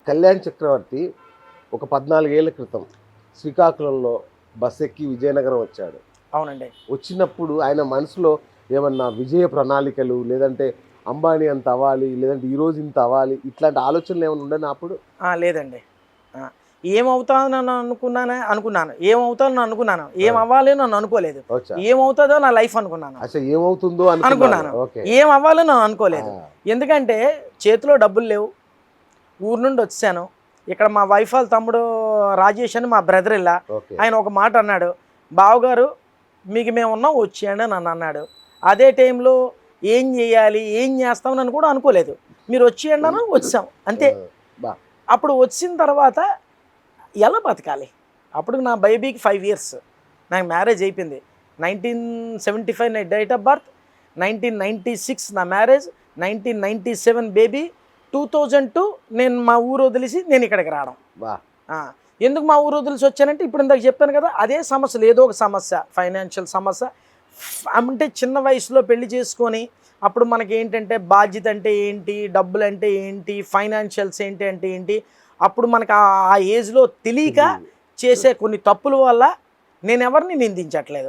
కళ్యాణ్ చక్రవర్తి ఒక 14 ఏళ్ల క్రితం శ్రీకాకుళంలో బస్ ఎక్కి విజయనగరం వచ్చాడు. అవునండి. వచ్చినప్పుడు ఆయన మనసులో ఏమన్నా విజయ ప్రణాళికలు, లేదంటే అంబానీ అంత అవ్వాలి, లేదంటే ఈరోజు ఇంత అవ్వాలి, ఇట్లాంటి ఆలోచనలు ఏమైనా ఉండేనా అప్పుడు? లేదండి. ఏమవుతానని అనుకున్నాను. ఏమవుతానని అనుకున్నాను. ఏమవ్వాలి నన్ను అనుకోలేదు. వచ్చా ఏమవుతుందో నా లైఫ్ అనుకున్నాను. అసలు ఏమవుతుందో అనుకున్నాను. ఓకే. ఏమవ్వాలో నేను అనుకోలేదు. ఎందుకంటే చేతిలో డబ్బులు లేవు. ఊరు నుండి వచ్చాను. ఇక్కడ మా వైఫ్ వాళ్ళ తమ్ముడు రాజేష్ అని మా బ్రదర్ ఇలా ఓకే. ఆయన ఒక మాట అన్నాడు, బావగారు మీకు మేము ఉన్నాం వచ్చేయండి అని నన్ను అన్నాడు. అదే టైంలో ఏం చేయాలి ఏం చేస్తామని అని కూడా అనుకోలేదు. మీరు వచ్చేయండి అని వచ్చాం అంతే. అప్పుడు వచ్చిన తర్వాత ఎలా బతకాలి? అప్పుడు నా బేబీకి 5 years, నాకు మ్యారేజ్ అయిపోయింది. 1975 నా డేట్ ఆఫ్ బర్త్, 1996 నా మ్యారేజ్, 1997 బేబీ, 2002 నేను మా ఊరు వదిలేసి నేను ఇక్కడికి రావడం. ఎందుకు మా ఊరు వదిలేసి వచ్చానంటే ఇప్పుడు ఇందాక చెప్పాను కదా, అదే సమస్యలు, ఏదో ఒక సమస్య, ఫైనాన్షియల్ సమస్య. అంటే చిన్న వయసులో పెళ్లి చేసుకొని అప్పుడు మనకి ఏంటంటే బాధ్యత అంటే ఏంటి, డబ్బులు అంటే ఏంటి, ఫైనాన్షియల్స్ ఏంటి అంటే ఏంటి, అప్పుడు మనకు ఆ ఏజ్లో తెలియక చేసే కొన్ని తప్పుల వల్ల నేను ఎవరిని నిందించట్లేదు.